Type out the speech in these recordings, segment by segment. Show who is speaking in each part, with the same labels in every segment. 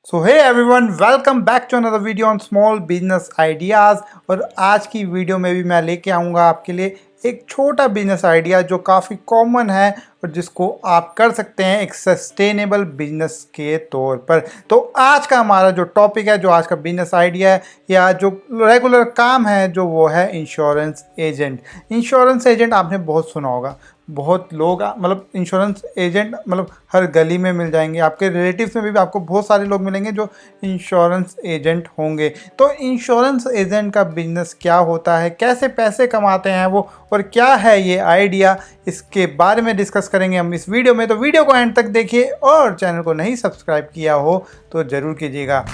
Speaker 1: So hey everyone, welcome back to another video on small business ideas. और आज की video में भी मैं लेके आऊँगा आपके लिए एक छोटा बिजनेस आइडिया जो काफ़ी कॉमन है और जिसको आप कर सकते हैं एक सस्टेनेबल बिजनेस के तौर पर। तो आज का हमारा जो टॉपिक है, जो आज का बिजनेस आइडिया है या जो रेगुलर काम है, जो वो है इंश्योरेंस एजेंट। इंश्योरेंस एजेंट आपने बहुत सुना होगा, बहुत लोग मतलब इंश्योरेंस एजेंट मतलब हर गली में मिल जाएंगे, आपके रिलेटिव्स में भी आपको बहुत सारे लोग मिलेंगे जो इंश्योरेंस एजेंट होंगे। तो इंश्योरेंस एजेंट का बिजनेस क्या होता है, कैसे पैसे कमाते हैं वो, और क्या है ये आइडिया, इसके बारे में डिस्कस करेंगे हम इस वीडियो में। तो वीडियो को एंड तक देखिए और चैनल को नहीं सब्सक्राइब किया हो तो ज़रूर कीजिएगा।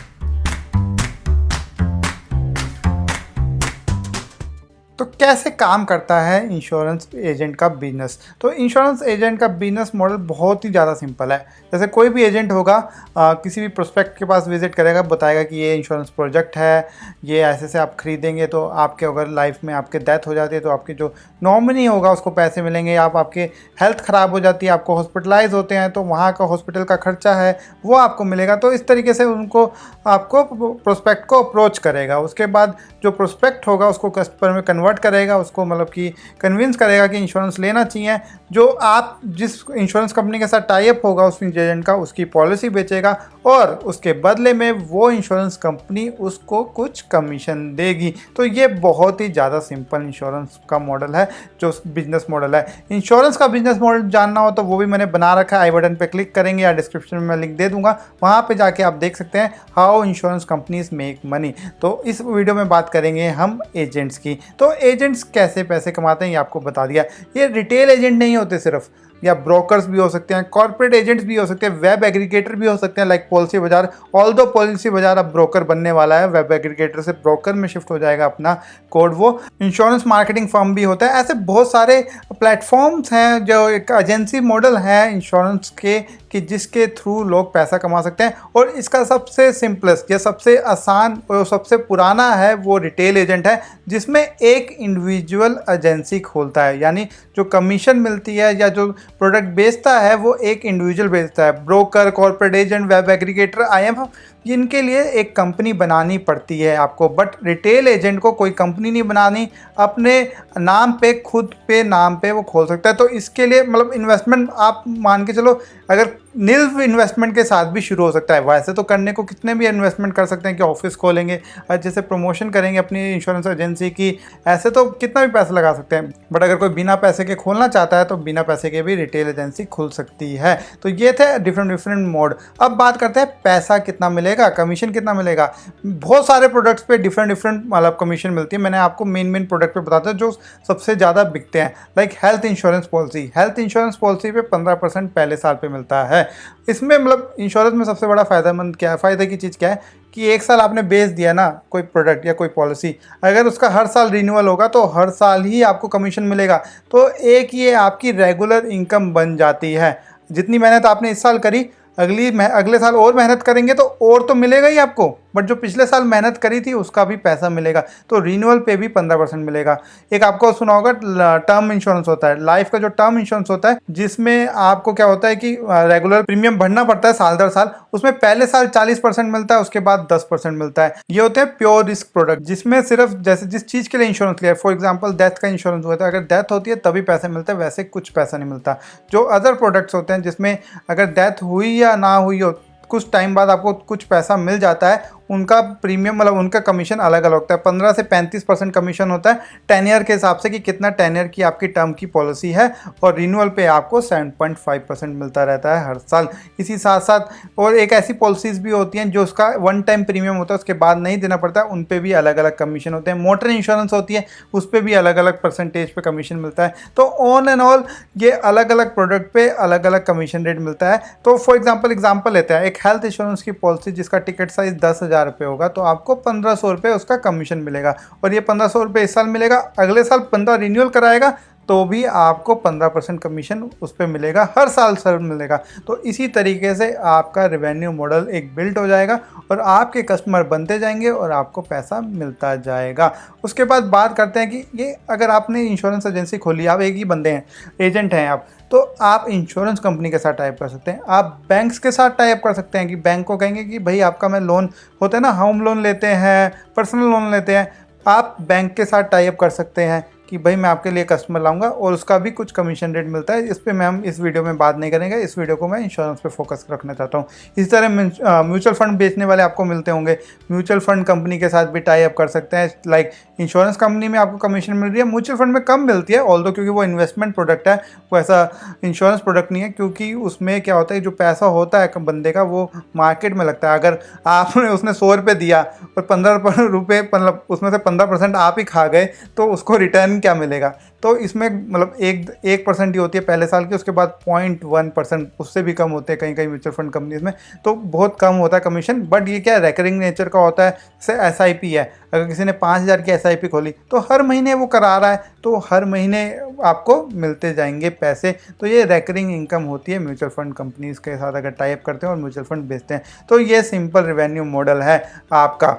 Speaker 1: तो कैसे काम करता है इंश्योरेंस एजेंट का बिजनेस? तो इंश्योरेंस एजेंट का बिजनेस मॉडल बहुत ही ज़्यादा सिंपल है। जैसे कोई भी एजेंट होगा, किसी भी प्रोस्पेक्ट के पास विजिट करेगा, बताएगा कि ये इंश्योरेंस प्रोजेक्ट है, ये ऐसे से आप खरीदेंगे तो आपके अगर लाइफ में आपके डेथ हो जाती है तो आपके जो नॉमिनी होगा उसको पैसे मिलेंगे। आप आपके हेल्थ ख़राब हो जाती है, आपको हॉस्पिटलाइज होते हैं तो वहाँ का हॉस्पिटल का खर्चा है वो आपको मिलेगा। तो इस तरीके से उनको आपको प्रोस्पेक्ट को अप्रोच करेगा। उसके बाद जो प्रोस्पेक्ट होगा उसको कस्टमर में कन्वर्ट करेगा, उसको मतलब कि कन्विंस करेगा कि इंश्योरेंस लेना चाहिए। जो आप जिस इंश्योरेंस कंपनी के साथ टाई अप होगा उस एजेंट का, उसकी पॉलिसी बेचेगा और उसके बदले में वो इंश्योरेंस कंपनी उसको कुछ कमीशन देगी। तो ये बहुत ही ज़्यादा सिंपल इंश्योरेंस का मॉडल है, जो बिजनेस मॉडल है। इंश्योरेंस का बिजनेस मॉडल जानना हो तो वो भी मैंने बना रखा है, आई बटन पे क्लिक करेंगे या डिस्क्रिप्शन में मैं लिंक दे दूंगा, वहाँ पे जाके आप देख सकते हैं how insurance companies make money. तो इस वीडियो में बात करेंगे हम एजेंट्स की। तो एजेंट्स कैसे पैसे कमाते हैं ये आपको बता दिया। ये रिटेल एजेंट नहीं होते सिर्फ, या ब्रोकर्स भी हो सकते हैं, कॉर्पोरेट एजेंट्स भी हो सकते हैं, वेब एग्रीगेटर भी हो सकते हैं लाइक पॉलिसी बाजार। ऑल दो पॉलिसी बाजार अब ब्रोकर बनने वाला है, वेब एग्रीगेटर से ब्रोकर में शिफ्ट हो जाएगा अपना कोड। वो इंश्योरेंस मार्केटिंग फर्म भी होता है। ऐसे बहुत सारे प्लेटफॉर्म्स हैं जो एक एजेंसी मॉडल है इंश्योरेंस के, कि जिसके थ्रू लोग पैसा कमा सकते हैं। और इसका सबसे सिंपलेस्ट या सबसे आसान और सबसे पुराना है वो रिटेल एजेंट है, जिसमें एक इंडिविजुअल एजेंसी खोलता है, यानी जो कमीशन मिलती है या जो प्रोडक्ट बेचता है वो एक इंडिविजुअल बेचता है। Broker, corporate agent, web aggregator, IM, इनके लिए एक कंपनी बनानी पड़ती है आपको। बट रिटेल एजेंट को कोई कंपनी नहीं बनानी, अपने नाम पे, खुद पे नाम पे वो खोल सकता है। तो इसके लिए मतलब इन्वेस्टमेंट आप मान के चलो, अगर निल इन्वेस्टमेंट के साथ भी शुरू हो सकता है। वैसे तो करने को कितने भी इन्वेस्टमेंट कर सकते हैं कि ऑफिस खोलेंगे, जैसे प्रमोशन करेंगे अपनी इंश्योरेंस एजेंसी की, ऐसे तो कितना भी पैसा लगा सकते हैं। बट अगर कोई बिना पैसे के खोलना चाहता है तो बिना पैसे के भी रिटेल एजेंसी खुल सकती है। तो ये थे डिफरेंट मोड। अब बात करते हैं पैसा कितना मिलेगा, कमीशन कितना मिलेगा। बहुत सारे प्रोडक्ट्स पे डिफरेंट मतलब कमीशन मिलती है। मैंने आपको मेन प्रोडक्ट पे बताता है जो सबसे ज़्यादा बिकते हैं, like health insurance policy. Health insurance policy पे 15% पहले साल पे मिलता है। इसमें मतलब इंश्योरेंस में सबसे बड़ा फ़ायदेमंद क्या है, फ़ायदे की चीज़ क्या है कि एक साल आपने बेच दिया ना कोई प्रोडक्ट या कोई पॉलिसी, अगर उसका हर साल रिन्यूअल होगा तो हर साल ही आपको कमीशन मिलेगा। तो एक ये आपकी रेगुलर इनकम बन जाती है। जितनी मेहनत आपने इस साल करी, अगले साल और मेहनत करेंगे तो और तो मिलेगा ही आपको, बट जो पिछले साल मेहनत करी थी उसका भी पैसा मिलेगा। तो रिन्यूअल पे भी 15% मिलेगा। एक आपको सुना होगा टर्म इंश्योरेंस होता है, लाइफ का जो टर्म इंश्योरेंस होता है, जिसमें आपको क्या होता है कि रेगुलर प्रीमियम भरना पड़ता है साल दर साल। उसमें पहले साल 40% मिलता है, उसके बाद 10% मिलता है। ये होते हैं प्योर रिस्क प्रोडक्ट, जिसमें सिर्फ जैसे जिस चीज़ के लिए इंश्योरेंस लिया है, फॉर एग्जाम्पल डेथ का इंश्योरेंस होता है, अगर डेथ होती है तभी पैसे मिलते हैं, वैसे कुछ पैसा नहीं मिलता। जो अदर प्रोडक्ट्स होते हैं जिसमें अगर डेथ हुई या ना हुई हो, कुछ टाइम बाद आपको कुछ पैसा मिल जाता है, उनका प्रीमियम मतलब उनका कमीशन अलग अलग होता है। 15 से 35% कमीशन होता है टेन्यर के हिसाब से कि कितना टेन्यर की आपकी टर्म की पॉलिसी है, और रिन्यूअल पे आपको 7.5% मिलता रहता है हर साल। इसी साथ साथ और एक ऐसी पॉलिसीज़ भी होती हैं जो उसका वन टाइम प्रीमियम होता है, उसके बाद नहीं देना पड़ता, उन पर भी अलग अलग कमीशन होते हैं। मोटर इंश्योरेंस होती है, उस पर भी अलग अलग परसेंटेज पे कमीशन मिलता है। तो ऑन एंड ऑल ये अलग अलग प्रोडक्ट पे अलग अलग कमीशन रेट मिलता है। तो फॉर एग्जाम्पल लेते हैं एक हेल्थ इंश्योरेंस की पॉलिसी जिसका टिकट साइज 10,000 रुपये होगा, तो आपको 1500 रुपये उसका कमीशन मिलेगा। और ये 1500 रुपये इस साल मिलेगा, अगले साल 15 रिन्यूअल कराएगा तो भी आपको 15% कमीशन उस पर मिलेगा, हर साल सर मिलेगा। तो इसी तरीके से आपका रेवेन्यू मॉडल एक बिल्ड हो जाएगा और आपके कस्टमर बनते जाएंगे और आपको पैसा मिलता जाएगा। उसके बाद बात करते हैं कि ये अगर आपने इंश्योरेंस एजेंसी खोली, आप एक ही बंदे हैं, एजेंट हैं आप, तो आप इंश्योरेंस कंपनी के साथ टाइप कर सकते हैं, आप बैंक्स के साथ टाइप कर सकते हैं कि बैंक को कहेंगे कि भाई आपका मैं लोन, होता है ना होम लोन लेते हैं, पर्सनल लोन लेते हैं, आप बैंक के साथ टाइप कर सकते हैं कि भाई मैं आपके लिए कस्टमर लाऊंगा और उसका भी कुछ कमीशन रेट मिलता है। इस पे मैं हम इस वीडियो में बात नहीं करेंगे, इस वीडियो को मैं इंश्योरेंस पे फोकस रखना चाहता हूँ। इसी तरह म्यूचुअल फंड बेचने वाले आपको मिलते होंगे, म्यूचुअल फंड कंपनी के साथ भी टाई अप कर सकते हैं। लाइक इंश्योरेंस कंपनी में आपको कमीशन मिल रही है, म्यूचुअल फंड में कम मिलती है ऑल्दो, क्योंकि वो इन्वेस्टमेंट प्रोडक्ट है, वो ऐसा इंश्योरेंस प्रोडक्ट नहीं है। क्योंकि उसमें क्या होता है, जो पैसा होता है बंदे का वो मार्केट में लगता है। अगर आपने उसने 100 रुपये दिया और 15 रुपये, मतलब उसमें से 15% आप ही खा गए, तो उसको रिटर्न क्या मिलेगा। तो इसमें मतलब 1% ही होती है पहले साल की, उसके बाद 0.1%, उससे भी कम होते हैं कहीं कहीं म्यूचुअल फंड कंपनीज में, तो बहुत कम होता है कमीशन। बट ये क्या है, रेकरिंग नेचर का होता है। जैसे SIP है, अगर किसी ने 5,000 की SIP खोली तो हर महीने वो करा रहा है, तो हर महीने आपको मिलते जाएंगे पैसे। तो ये रेकरिंग इनकम होती है म्यूचुअल फंड कंपनीज के साथ अगर टाइप करते हैं और म्यूचुअल फंड बेचते हैं। तो ये सिंपल रेवेन्यू मॉडल है आपका।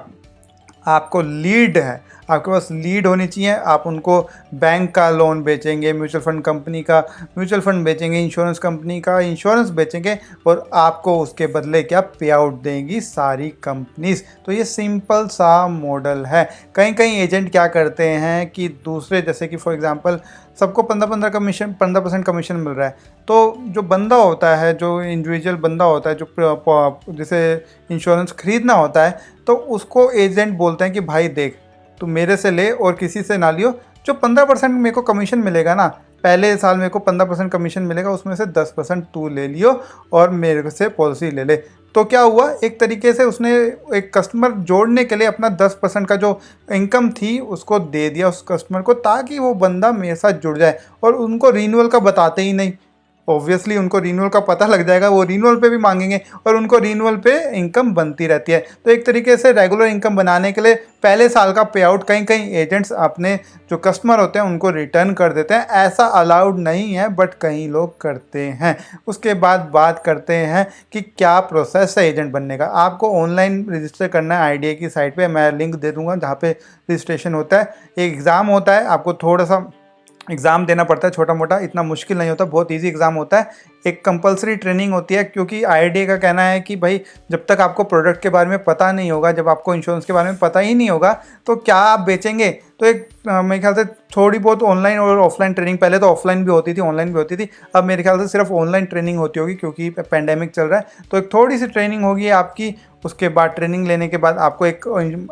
Speaker 1: आपको लीड है, आपके पास लीड होनी चाहिए। आप उनको बैंक का लोन बेचेंगे, म्यूचुअल फंड कंपनी का म्यूचुअल फंड बेचेंगे, इंश्योरेंस कंपनी का इंश्योरेंस बेचेंगे, और आपको उसके बदले क्या पे आउट देंगी सारी कंपनीज। तो ये सिंपल सा मॉडल है। कहीं कहीं एजेंट क्या करते हैं कि दूसरे, जैसे कि फॉर एग्जांपल सबको 15% कमीशन मिल रहा है, तो जो बंदा होता है, जो इंडिविजुअल बंदा होता है, जो जैसे इंश्योरेंस खरीदना होता है, तो उसको एजेंट बोलते हैं कि भाई देख, तू मेरे से ले और किसी से ना लियो, जो 15% मेरे को कमीशन मिलेगा ना, पहले साल मेरे को 15% कमीशन मिलेगा, उसमें से 10% तू ले लियो और मेरे से पॉलिसी ले ले। तो क्या हुआ, एक तरीके से उसने एक कस्टमर जोड़ने के लिए अपना 10% का जो इनकम थी उसको दे दिया उस कस्टमर को, ताकि वो बंदा मेरे साथ जुड़ जाए। और उनको रिन्यूअल का बताते ही नहीं, ऑब्वियसली उनको रिन्यूअल का पता लग जाएगा, वो रिन्यूअल पे भी मांगेंगे और उनको रिन्यूअल पे इनकम बनती रहती है। तो एक तरीके से रेगुलर इनकम बनाने के लिए पहले साल का पे आउट कहीं कहीं एजेंट्स अपने जो कस्टमर होते हैं उनको रिटर्न कर देते हैं। ऐसा अलाउड नहीं है, बट कई लोग करते हैं। उसके बाद बात करते हैं कि क्या प्रोसेस है एजेंट बनने का। आपको ऑनलाइन रजिस्टर करना है IDA की साइट पे, मैं लिंक दे दूंगा जहाँ पे रजिस्ट्रेशन होता है। एक एग्ज़ाम होता है, आपको थोड़ा सा एग्ज़ाम देना पड़ता है, छोटा मोटा, इतना मुश्किल नहीं होता, बहुत इजी एग्ज़ाम होता है। एक कंपलसरी ट्रेनिंग होती है, क्योंकि IRDAI का कहना है कि भाई जब तक आपको प्रोडक्ट के बारे में पता नहीं होगा, जब आपको इंश्योरेंस के बारे में पता ही नहीं होगा, तो क्या आप बेचेंगे। तो एक मेरे ख्याल से थोड़ी बहुत ऑनलाइन और ऑफलाइन ट्रेनिंग, पहले तो ऑफलाइन भी होती थी, ऑनलाइन भी होती थी, अब मेरे ख्याल से सिर्फ ऑनलाइन ट्रेनिंग होती होगी, क्योंकि पेंडेमिक चल रहा है। तो एक थोड़ी सी ट्रेनिंग होगी आपकी, उसके बाद ट्रेनिंग लेने के बाद आपको एक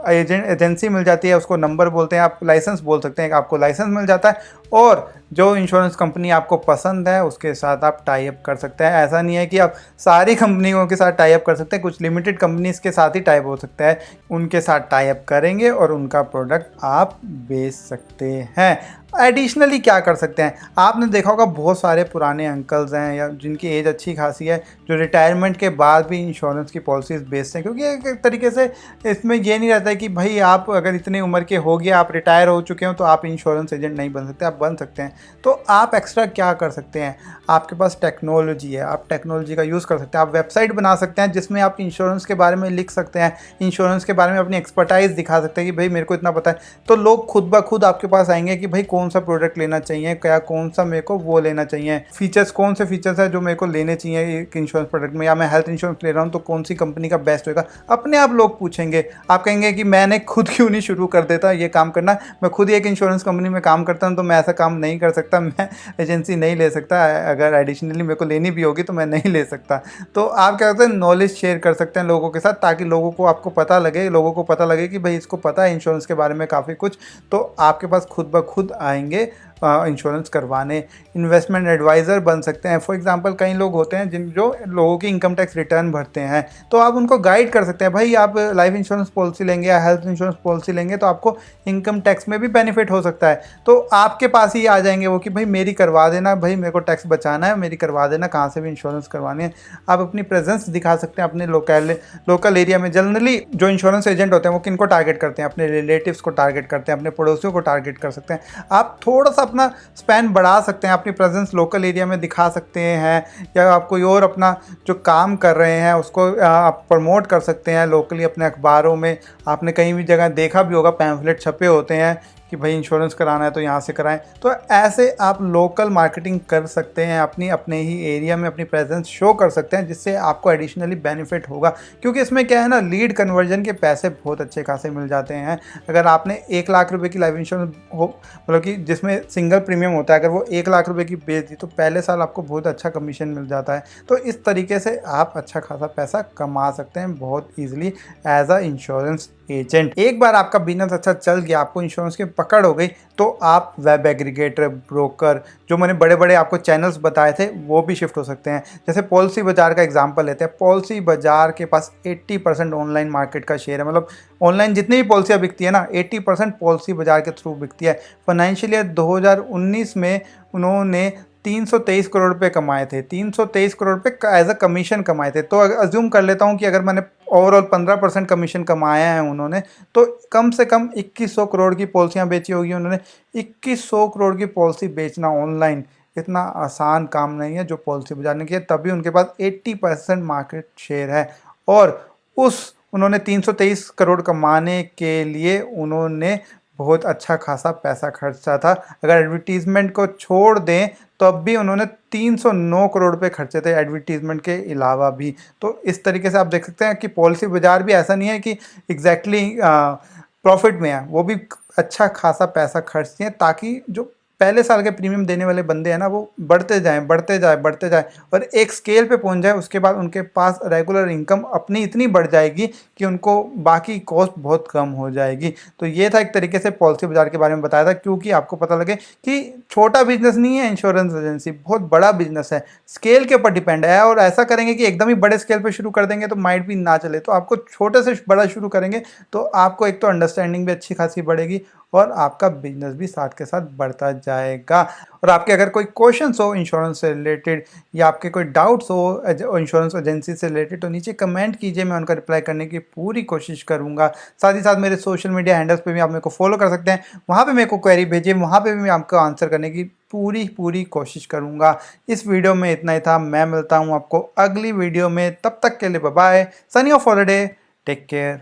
Speaker 1: एजेंसी मिल जाती है, उसको नंबर बोलते हैं, आप लाइसेंस बोल सकते हैं, आपको लाइसेंस मिल जाता है, और जो इंश्योरेंस कंपनी आपको पसंद है उसके साथ आप टाई अप कर सकते हैं। ऐसा नहीं है कि आप सारी कंपनियों के साथ टाई अप कर सकते हैं, कुछ लिमिटेड कंपनीज के साथ ही टाई अप हो सकता है, उनके साथ टाई अप करेंगे और उनका प्रोडक्ट आप बेच सकते हैं। एडिशनली क्या कर सकते हैं, आपने देखा होगा बहुत सारे पुराने अंकल्स हैं या जिनकी एज अच्छी खासी है, जो रिटायरमेंट के बाद भी इंश्योरेंस की पॉलिसीज़ बेचते हैं। क्योंकि एक तरीके से इसमें ये नहीं रहता है कि भाई आप अगर इतनी उम्र के हो गए, आप रिटायर हो चुके हो, तो आप इंश्योरेंस एजेंट नहीं बन सकते, आप बन सकते हैं। तो आप एक्स्ट्रा क्या कर सकते हैं, आपके पास टेक्नोलॉजी है, आप टेक्नोलॉजी का यूज़ कर सकते हैं। आप वेबसाइट बना सकते हैं जिसमें आप इंश्योरेंस के बारे में लिख सकते हैं, इंश्योरेंस के बारे में अपनी एक्सपर्टाइज दिखा सकते हैं कि भाई मेरे को इतना पता है। तो लोग खुद ब खुद आपके पास आएंगे कि भाई कौन सा प्रोडक्ट लेना चाहिए, क्या कौन सा मेरे को वो लेना चाहिए, फीचर्स कौन से फीचर्स है जो मेरे को लेने चाहिए एक इंश्योरेंस प्रोडक्ट में, या मैं हेल्थ इंश्योरेंस ले रहा हूँ तो कौन सी कंपनी का बेस्ट होगा। अपने आप लोग पूछेंगे, आप कहेंगे कि मैंने खुद क्यों नहीं शुरू कर देता ये काम करना, मैं खुद ही एक इंश्योरेंस कंपनी में काम करता हूँ, तो मैं ऐसा काम नहीं कर सकता, मैं एजेंसी नहीं ले सकता, अगर एडिशनली मेरे को लेनी भी होगी तो मैं नहीं ले सकता। तो आप क्या करते हैं, नॉलेज शेयर कर सकते हैं लोगों के साथ, ताकि लोगों को आपको पता लगे, लोगों को पता लगे कि भाई इसको पता है इंश्योरेंस के बारे में काफ़ी कुछ, तो आपके पास खुद ब खुद आएंगे इंश्योरेंस करवाने। इन्वेस्टमेंट एडवाइज़र बन सकते हैं। फॉर एग्जांपल कई लोग होते हैं जो लोगों की इनकम टैक्स रिटर्न भरते हैं, तो आप उनको गाइड कर सकते हैं, भाई आप लाइफ इंश्योरेंस पॉलिसी लेंगे या हेल्थ इंश्योरेंस पॉलिसी लेंगे तो आपको इनकम टैक्स में भी बेनिफिट हो सकता है। तो आपके पास ही आ जाएंगे वो कि भाई मेरी करवा देना, भाई मेरे को टैक्स बचाना है, मेरी करवा देना, कहाँ से भी इंश्योरेंस करवानी है। आप अपनी प्रेजेंस दिखा सकते हैं अपने लोकल एरिया में। जनरली जो इंश्योरेंस एजेंट होते हैं वो किनको टारगेट करते हैं, अपने रिलेटिव्स को टारगेट करते हैं, अपने पड़ोसियों को टारगेट कर सकते हैं। आप थोड़ा सा अपना स्पैन बढ़ा सकते हैं, अपनी प्रेजेंस लोकल एरिया में दिखा सकते हैं, या आप कोई और अपना जो काम कर रहे हैं उसको आप प्रमोट कर सकते हैं लोकली अपने अखबारों में। आपने कहीं भी जगह देखा भी होगा पैम्फलेट छपे होते हैं कि भाई इंश्योरेंस कराना है तो यहाँ से कराएं। तो ऐसे आप लोकल मार्केटिंग कर सकते हैं, अपने ही एरिया में अपनी प्रेजेंस शो कर सकते हैं, जिससे आपको एडिशनली बेनिफिट होगा। क्योंकि इसमें क्या है ना, लीड कन्वर्जन के पैसे बहुत अच्छे खासे मिल जाते हैं। अगर आपने 1 लाख रुपए की लाइफ इंश्योरेंस हो, मतलब कि जिसमें सिंगल प्रीमियम होता है, अगर वो 1 लाख रुपए की बेच दी तो पहले साल आपको बहुत अच्छा कमीशन मिल जाता है। तो इस तरीके से आप अच्छा खासा पैसा कमा सकते हैं बहुत easily as a insurance agent. एक बार आपका बिजनेस अच्छा चल गया, आपको इंश्योरेंस की पकड़ हो गई, तो आप वेब एग्रीगेटर, ब्रोकर, जो मैंने बड़े बड़े आपको चैनल्स बताए थे वो भी शिफ्ट हो सकते हैं। जैसे पॉलिसी बाजार का एग्जांपल लेते हैं। पॉलिसी बाजार के पास 80% ऑनलाइन मार्केट का शेयर है। मतलब ऑनलाइन जितनी भी पॉलिसियाँ बिकती है ना, 80% पॉलिसी बाजार के थ्रू बिकती है। फाइनेंशियल ईयर 2019 में उन्होंने 323 करोड़ रुपए कमाए थे। 323 करोड़ रुपए एज अ कमीशन कमाए थे। तो अज्यूम कर लेता हूँ कि अगर मैंने ओवरऑल 15% कमीशन कमाया है उन्होंने, तो कम से कम 2100 करोड़ की पॉलिसियाँ बेची होगी उन्होंने। 2100 करोड़ की पॉलिसी बेचना ऑनलाइन इतना आसान काम नहीं है जो पॉलिसी बाजार ने किया, तभी उनके पास 80% मार्केट शेयर है। और उन्होंने 323 करोड़ कमाने के लिए उन्होंने बहुत अच्छा खासा पैसा खर्चा था। अगर एडवर्टीजमेंट को छोड़ दें तो अब भी उन्होंने 309 करोड़ रुपए खर्चे थे एडवर्टीजमेंट के अलावा भी। तो इस तरीके से आप देख सकते हैं कि पॉलिसी बाजार भी ऐसा नहीं है कि एग्जैक्टली प्रॉफिट में है, वो भी अच्छा खासा पैसा खर्चते हैं, ताकि जो पहले साल के प्रीमियम देने वाले बंदे हैं ना, वो बढ़ते जाएं बढ़ते जाएं बढ़ते जाएं और एक स्केल पे पहुंच जाए। उसके बाद उनके पास रेगुलर इनकम अपनी इतनी बढ़ जाएगी कि उनको बाकी कॉस्ट बहुत कम हो जाएगी। तो ये था एक तरीके से पॉलिसी बाजार के बारे में बताया था, क्योंकि आपको पता लगे कि छोटा बिजनेस नहीं है इंश्योरेंस एजेंसी, बहुत बड़ा बिजनेस है। स्केल के ऊपर डिपेंड है, और ऐसा करेंगे कि एकदम ही बड़े स्केल पे शुरू कर देंगे तो माइट भी ना चले। तो आपको छोटे से बड़ा शुरू करेंगे तो आपको एक तो अंडरस्टैंडिंग भी अच्छी खासी बढ़ेगी और आपका बिजनेस भी साथ के साथ बढ़ता जाएगा। और आपके अगर कोई क्वेश्चंस हो इंश्योरेंस से रिलेटेड, या आपके कोई डाउट्स हो इंश्योरेंस एजेंसी से रिलेटेड, तो नीचे कमेंट कीजिए, मैं उनका रिप्लाई करने की पूरी कोशिश करूंगा। साथ ही साथ मेरे सोशल मीडिया हैंडल्स पे भी आप मेरे को फॉलो कर सकते हैं, वहाँ पे मेरे को क्वेरी भेजिए, वहाँ पे भी मैं आपको आंसर करने की पूरी कोशिश करूंगा। इस वीडियो में इतना ही था। मैं मिलता हूँ आपको अगली वीडियो में, तब तक के लिए bye bye, Sunny of holiday, take care.